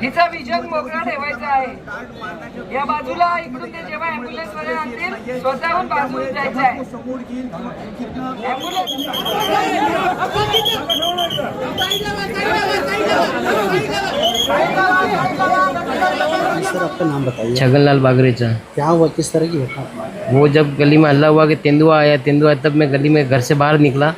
हिचा विजन मोकळा ठेवायचा आहे। या बाजूला इकडून ते जेव्हा ॲम्ब्युलन्स मध्ये आणतील स्वतःहून बाजूला जायचं आहे। सर आपका नाम बताइए। छगनलाल बागरेचा। क्या हुआ, किस तरह की घटना? वो जब गली में हल्ला हुआ कि तेंदुआ आया, तब मैं गली में घर से बाहर निकला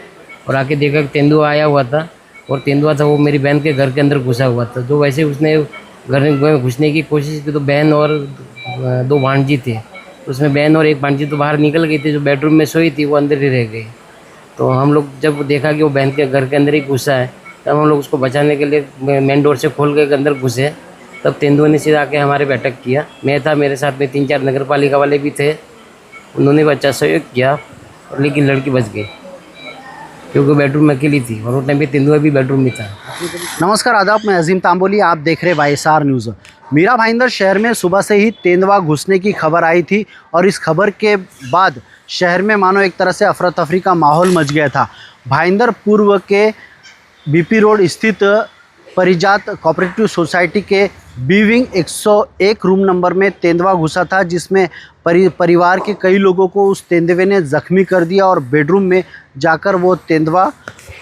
और आके देखा कि तेंदुआ आया हुआ था। और तेंदुआ था वो मेरी बहन के घर के अंदर घुसा हुआ था। जो वैसे उसने घर में घुसने की कोशिश की तो बहन और दो भांजी थे, उसमें बहन और एक भांजी तो बाहर निकल गई थी। जो बेडरूम में सोई थी वो अंदर ही रह गई। तो हम लोग जब देखा कि वो बहन के घर के अंदर ही घुसा है, तब हम लोग उसको बचाने के लिए मेन डोर से खोल के अंदर घुसे। तब तेंदुआ ने सीधा आके हमारे पे अटैक किया। मैं था, मेरे साथ में 3-4 नगर पालिका वाले भी थे, उन्होंने भी अच्छा सहयोग किया, लेकिन लड़की बच गई क्योंकि बेडरूम में अकेली थी और उस टाइम पे तेंदुआ भी बेडरूम में था। नमस्कार, आदाब, मैं अजीम तांबोली, आप देख रहे वाईएसआर न्यूज़। मीरा भाईंदर शहर में सुबह से ही तेंदुआ घुसने की खबर आई थी और इस खबर के बाद शहर में मानो एक तरह से अफरा तफरी का माहौल मच गया था। भाईंदर पूर्व के बीपी रोड स्थित परिजात कोऑपरेटिव सोसाइटी के बी विंग 101 रूम नंबर में तेंदुआ घुसा था, जिसमें परिवार के कई लोगों को उस तेंदुए ने ज़ख्मी कर दिया और बेडरूम में जाकर वो तेंदुआ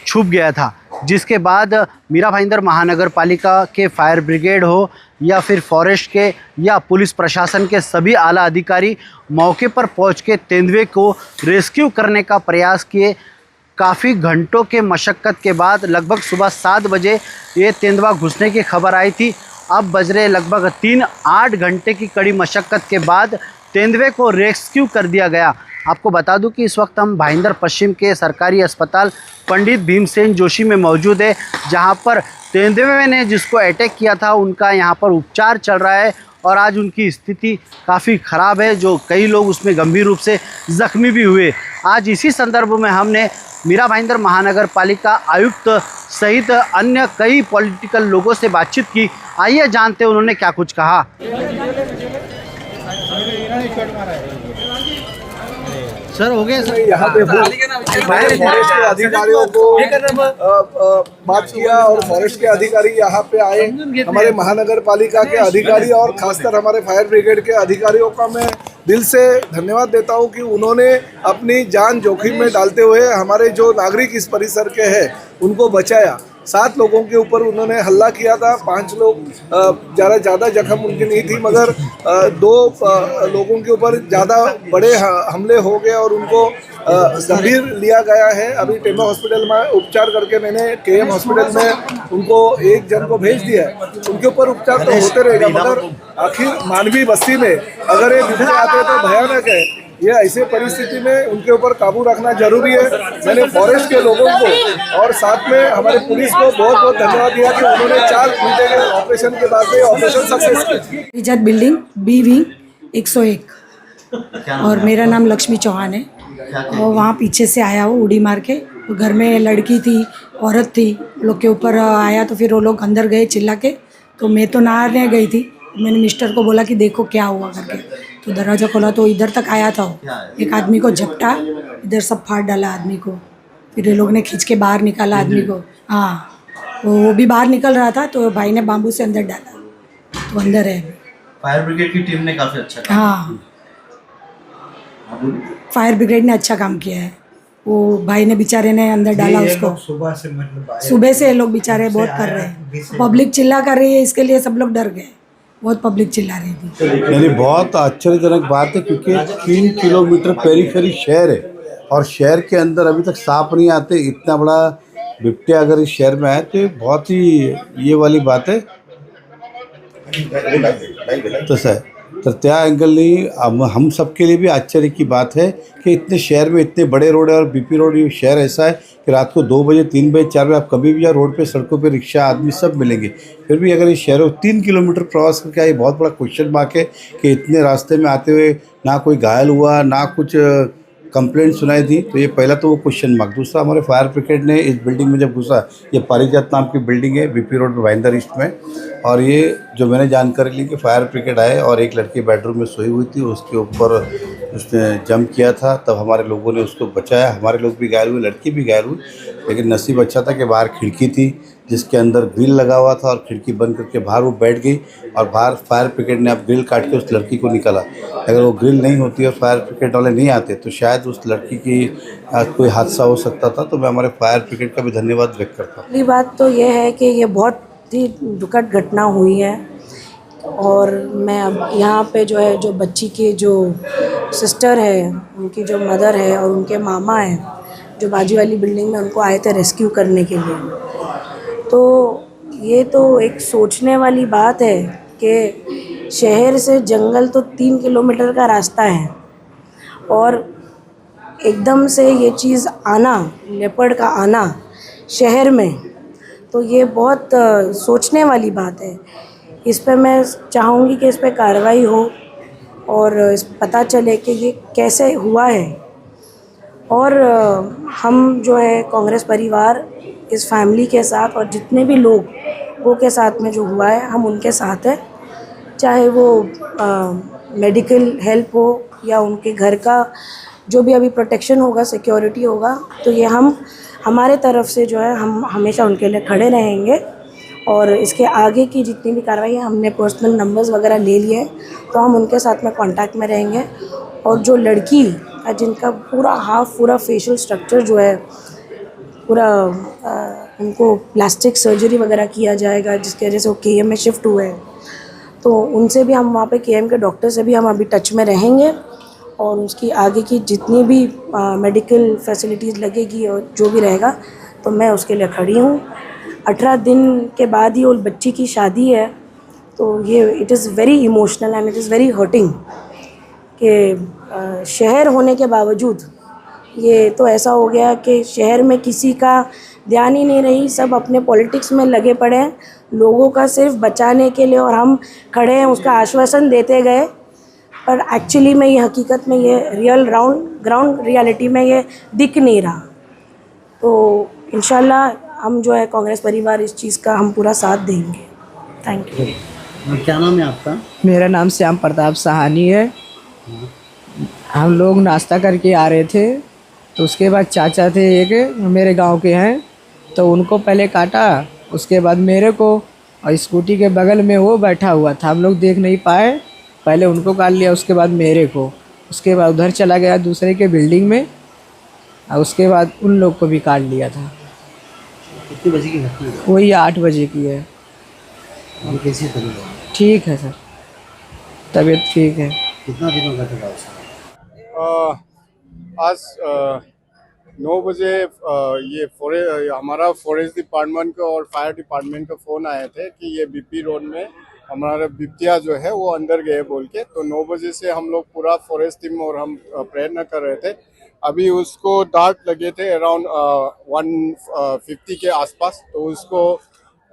छुप गया था। जिसके बाद मीरा भाईंदर महानगर पालिका के फायर ब्रिगेड हो या फिर फॉरेस्ट के या पुलिस प्रशासन के सभी आला अधिकारी मौके पर पहुंच के तेंदुए को रेस्क्यू करने का प्रयास किए। काफ़ी घंटों के मशक्क़त के बाद लगभग सुबह 7 बजे ये तेंदुआ घुसने की खबर आई थी। अब बज रहे लगभग 3-8 घंटे की कड़ी मशक्क़त के बाद तेंदुए को रेस्क्यू कर दिया गया। आपको बता दूं कि इस वक्त हम भाईंदर पश्चिम के सरकारी अस्पताल पंडित भीमसेन जोशी में मौजूद है, जहां पर तेंदुए ने जिसको अटैक किया था उनका यहां पर उपचार चल रहा है और आज उनकी स्थिति काफ़ी ख़राब है, जो कई लोग उसमें गंभीर रूप से ज़ख्मी भी हुए। आज इसी संदर्भ में हमने मीरा भाईंदर महानगर पालिका आयुक्त सहित अन्य कई पॉलिटिकल लोगों से बातचीत की। आइए जानते हैं उन्होंने क्या कुछ कहा। सर हो गए सर, यहाँ पे फॉरेस्ट के अधिकारियों को बात किया और फॉरेस्ट के अधिकारी यहाँ पे आए। हमारे महानगर पालिका के अधिकारी और खासकर हमारे फायर ब्रिगेड के अधिकारियों का मैं दिल से धन्यवाद देता हूँ कि उन्होंने अपनी जान जोखिम में डालते हुए हमारे जो नागरिक इस परिसर के हैं उनको बचाया। 7 लोगों के ऊपर उन्होंने हल्ला किया था, 5 लोग ज़्यादा जख्म उनकी नहीं थी, मगर 2 लोगों के ऊपर ज़्यादा बड़े हमले हो गए और उनको गंभीर लिया गया है। अभी टेमा हॉस्पिटल में उपचार करके मैंने केएम हॉस्पिटल में उनको एक जन को भेज दिया है। उनके ऊपर उपचार तो होते रहेगा, मगर आखिर मानवीय बस्ती में अगर ये बिजली आते तो भयानक है। ये ऐसे परिस्थिति में उनके ऊपर काबू रखना जरूरी है। मैंने फॉरेस्ट के लोगों को और साथ में हमारे पुलिस को बहुत बहुत धन्यवाद दिया कि उन्होंने 4 घंटे के ऑपरेशन के बाद में ऑपरेशन सक्सेस किया। परिजात बिल्डिंग बी विंग 101 और मेरा नाम लक्ष्मी चौहान है। और वहाँ पीछे से आया वो उड़ी मार के, घर में लड़की थी, औरत थी, लोग के ऊपर आया तो फिर वो लोग अंदर गए चिल्ला के। तो मैं तो नहाने गई थी, मैंने मिस्टर को बोला कि देखो क्या हुआ करके, तो दरवाज़ा खोला तो इधर तक आया था। एक आदमी को झपटा, इधर सब फाड़ डाला आदमी को, फिर ये लोग ने खींच के बाहर निकाला आदमी को। हाँ, वो भी बाहर निकल रहा था तो भाई ने बाम्बू से अंदर डाला, तो अंदर है। फायर ब्रिगेड की टीम ने काफ़ी अच्छा काम। हाँ, फायर ब्रिगेड ने अच्छा काम किया है। वो भाई ने बेचारे ने अंदर डाला उसको। सुबह से ये लोग बेचारे बहुत कर रहे हैं, पब्लिक चिल्ला कर रही है, इसके लिए सब लोग डर गए, बहुत पब्लिक चिल्ला रही थी। यानी बहुत आश्चर्यजनक बात है, क्योंकि 3 किलोमीटर पेरीफेरी शहर है और शहर के अंदर अभी तक सांप नहीं आते। इतना बड़ा बिबटिया अगर इस शहर में आए तो बहुत ही ये वाली बात है। तसं आहे तर त्या अँगलनी हम सबके लिए भी आश्चर्य की बात है कि इतने शहर में इतने बड़े रोड है और बीपी रोड ये शहर ऐसा है कि रात को 2 बजे 3 बजे 4 बजे आप कभी भी जाओ, रोड पे सड़कों पे रिक्शा आदमी सब मिलेंगे। फिर भी अगर इस शहरों 3 किलोमीटर प्रवास करके आए, बहुत बड़ा क्वेश्चन मार्क है कि इतने रास्ते में आते हुए ना कोई घायल हुआ, ना कुछ कंप्लेंट सुनाई थी। तो ये पहला तो वो क्वेश्चन मार्क। दूसरा, हमारे फायर ब्रिगेड ने इस बिल्डिंग में जब घुसा, ये पारिजात नाम की बिल्डिंग है बीपी रोड पे भाईंदर ईस्ट में, और ये जो मैंने जानकारी ली कि फायर ब्रिगेड आए और एक लड़की बेडरूम में सोई हुई थी, उसके ऊपर उसने जंप किया था, तब हमारे लोगों ने उसको बचाया। हमारे लोग भी घायल हुए, लड़की भी घायल हुई, लेकिन नसीब अच्छा था कि बाहर खिड़की थी जिसके अंदर ग्रिल लगा हुआ था, और खिड़की बंद करके बाहर वो बैठ गई, और बाहर फायर ब्रिगेड ने अब ग्रिल काट के उस लड़की को निकाला। अगर वो ग्रिल नहीं होती और फायर ब्रिगेड वाले नहीं आते तो शायद उस लड़की की कोई हादसा हो सकता था। तो मैं हमारे फायर ब्रिगेड का भी धन्यवाद व्यक्त करता हूँ। पहली बात तो ये है कि ये बहुत ही दुखद घटना हुई है, और मैं अब यहाँ पे जो है, जो बच्ची की जो सिस्टर है, उनकी जो मदर है और उनके मामा हैं जो बाजू वाली बिल्डिंग में, उनको आए थे रेस्क्यू करने के लिए। तो ये तो एक सोचने वाली बात है कि शहर से जंगल तो 3 किलोमीटर का रास्ता है, और एकदम से ये चीज़ आना, लेपर्ड का आना शहर में, तो ये बहुत सोचने वाली बात है। इस पे मैं चाहूँगी कि इस पे कार्रवाई हो और पता चले कि ये कैसे हुआ है। और हम जो है कांग्रेस परिवार इस फैमिली के साथ, और जितने भी लोग वो के साथ में जो हुआ है, हम उनके साथ हैं। चाहे वो मेडिकल हेल्प हो या उनके घर का जो भी अभी प्रोटेक्शन होगा, सिक्योरिटी होगा, तो ये हम हमारे तरफ से जो है हम हमेशा उनके लिए खड़े रहेंगे। और इसके आगे की जितनी भी कार्रवाई है, हमने पर्सनल नंबर्स वगैरह ले लिए हैं, तो हम उनके साथ में कांटेक्ट में रहेंगे। और जो लड़की जिनका पूरा फेशियल स्ट्रक्चर जो है पूरा, उनको प्लास्टिक सर्जरी वगैरह किया जाएगा, जिसकी वजह से वो केएम में शिफ्ट हुए हैं। तो उनसे भी हम वहाँ पे केएम के डॉक्टर से भी हम अभी टच में रहेंगे, और उसकी आगे की जितनी भी मेडिकल फैसिलिटीज़ लगेगी और जो भी रहेगा, तो मैं उसके लिए खड़ी हूँ। 18 दिन के बाद ही वो बच्ची की शादी है, तो ये it is very emotional and it is very hurting कि शहर होने के बावजूद ये तो ऐसा हो गया कि शहर में किसी का ध्यान ही नहीं रही, सब अपने पॉलिटिक्स में लगे पड़े हैं, लोगों का सिर्फ बचाने के लिए, और हम खड़े हैं उसका आश्वासन देते गए, पर एक्चुअली में ये हकीकत में ये ग्राउंड रियलिटी में ये दिख नहीं रहा। तो इंशाल्लाह हम जो है कांग्रेस परिवार इस चीज़ का हम पूरा साथ देंगे। Thank you. क्या नाम है आपका? मेरा नाम श्याम प्रताप सहानी है। हम लोग नाश्ता करके आ रहे थे, तो उसके बाद चाचा थे एक मेरे गांव के हैं, तो उनको पहले काटा, उसके बाद मेरे को, और स्कूटी के बगल में वो बैठा हुआ था, हम लोग देख नहीं पाए, पहले उनको काट लिया, उसके बाद मेरे को, उसके बाद उधर चला गया दूसरे के बिल्डिंग में, और उसके बाद उन लोग को भी काट लिया था। कितने बजे की घटना है? वही 8 बजे की है। और कैसी तबीयत है? ठीक है सर, तबीयत ठीक है। कितना दिनों का था उसका? आज 9 बजे ये हमारा फॉरेस्ट डिपार्टमेंट का और फायर डिपार्टमेंट का फ़ोन आए थे कि ये बीपी रोड में हमारा बिपतिया जो है वो अंदर गए बोल के। तो 9 बजे से हम लोग पूरा फॉरेस्ट टीम और हम प्रयत्न कर रहे थे। अभी उसको डार्ट लगे थे अराउंड 150 के आसपास, तो उसको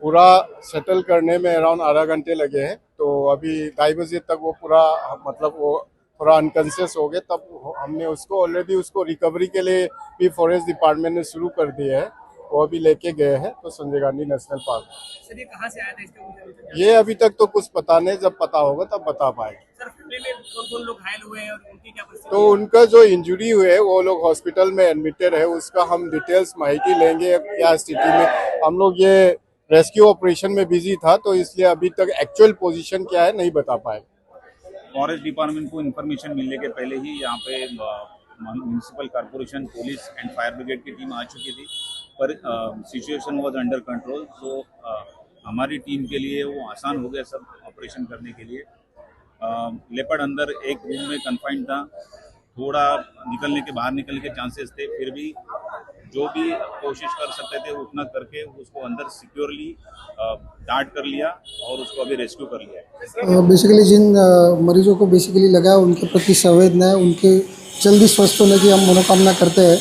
पूरा सेटल करने में अराउंड आधा घंटे लगे हैं। तो अभी 2:30 बजे तक वो पूरा मतलब वो थोड़ा अनकॉन्शियस हो गए, तब हमने उसको ऑलरेडी उसको रिकवरी के लिए भी फॉरेस्ट डिपार्टमेंट ने शुरू कर दिया है, वो अभी लेके गए हैं तो Sanjay Gandhi national park. Sir ये कहाँ से आया था, इसका ये अभी तक तो कुछ पता नहीं, जब पता होगा तब बता पाएंगे। सर फैमिली में कौन-कौन लोग घायल हुए हैं और उनकी क्या परिस्थिति? तो उनका जो इंजरी हुए है वो लोग हॉस्पिटल में एडमिटेड है, उसका हम डिटेल्स माहिती लेंगे क्या स्थिति में। हम लोग ये रेस्क्यू ऑपरेशन में बिजी था, तो इसलिए अभी तक एक्चुअल पोजीशन क्या है नहीं बता पाए। फॉरेस्ट डिपार्टमेंट को इन्फॉर्मेशन मिलने के पहले ही यहाँ पे municipal corporation, police and fire brigade की टीम आ चुकी थी, पर सिचुएशन वाज अंडर कंट्रोल। तो हमारी टीम के लिए वो आसान हो गया सब ऑपरेशन करने के लिए। लेपर्ड अंदर एक रूम में कन्फाइंड था, थोड़ा बाहर निकलने के चांसेस थे, फिर भी जो भी कोशिश कर सकते थे उतना करके उसको अंदर सिक्योरली डांट कर लिया और उसको अभी रेस्क्यू कर लिया। बेसिकली जिन मरीजों को बेसिकली लगा उनके प्रति संवेदना है, उनके जल्दी स्वस्थ होने की हम मनोकामना करते हैं।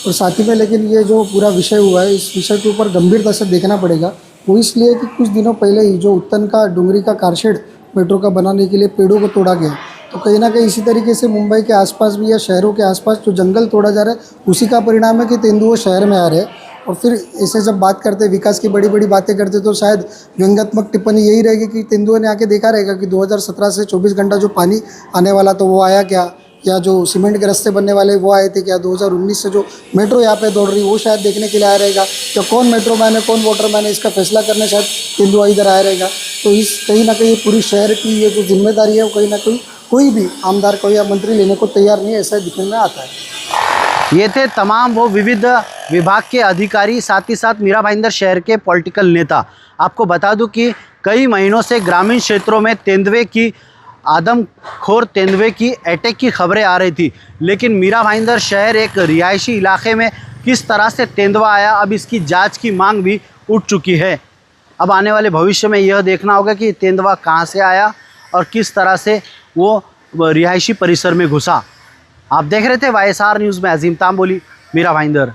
और साथ ही में लेकिन ये जो पूरा विषय हुआ है, इस विषय के ऊपर गंभीरता से देखना पड़ेगा। वो इसलिए कि कुछ दिनों पहले ही जो उत्तन का डूंगरी का कारशेड मेट्रो का बनाने के लिए पेड़ों को तोड़ा गया, तो कहीं ना कहीं इसी तरीके से मुंबई के आसपास भी या शहरों के आसपास जो जंगल तोड़ा जा रहा है उसी का परिणाम है कि तेंदुआ शहर में आ रहे हैं। और फिर ऐसे जब बात करते विकास की बड़ी बड़ी बातें करते तो शायद व्यंग्यात्मक टिप्पणी यही रहेगी कि तेंदुआ ने आके देखा रहेगा कि 2017 से 24 घंटा जो पानी आने वाला तो वो आया क्या, या जो सीमेंट के रास्ते बनने वाले वो आए थे क्या, 2019 से जो मेट्रो यहाँ पे दौड़ रही वो शायद देखने के लिए आया रहेगा, या कौन मेट्रो मैन है कौन वाटर मैन है इसका फैसला करने शायद तेंदुआ इधर आया रहेगा। तो इस कहीं ना कहीं पूरी शहर की ये जो जिम्मेदारी है वो कहीं ना कहीं कोई भी आमदार को या मंत्री लेने को तैयार नहीं है, ऐसा दिखने में आता है। ये थे तमाम वो विविध विभाग के अधिकारी, साथ ही साथ मीरा भाईंदर शहर के पॉलिटिकल नेता। आपको बता दूं कि कई महीनों से ग्रामीण क्षेत्रों में तेंदुए की आदमखोर तेंदुए की अटैक की खबरें आ रही थी, लेकिन मीरा भाईंदर शहर एक रिहायशी इलाके में किस तरह से तेंदुआ आया, अब इसकी जांच की मांग भी उठ चुकी है। अब आने वाले भविष्य में यह देखना होगा कि तेंदुआ कहां से आया और किस तरह से वो रिहायशी परिसर में घुसा। आप देख रहे थे YSR न्यूज़ में अजीम तांबोली, मीरा भाईंदर।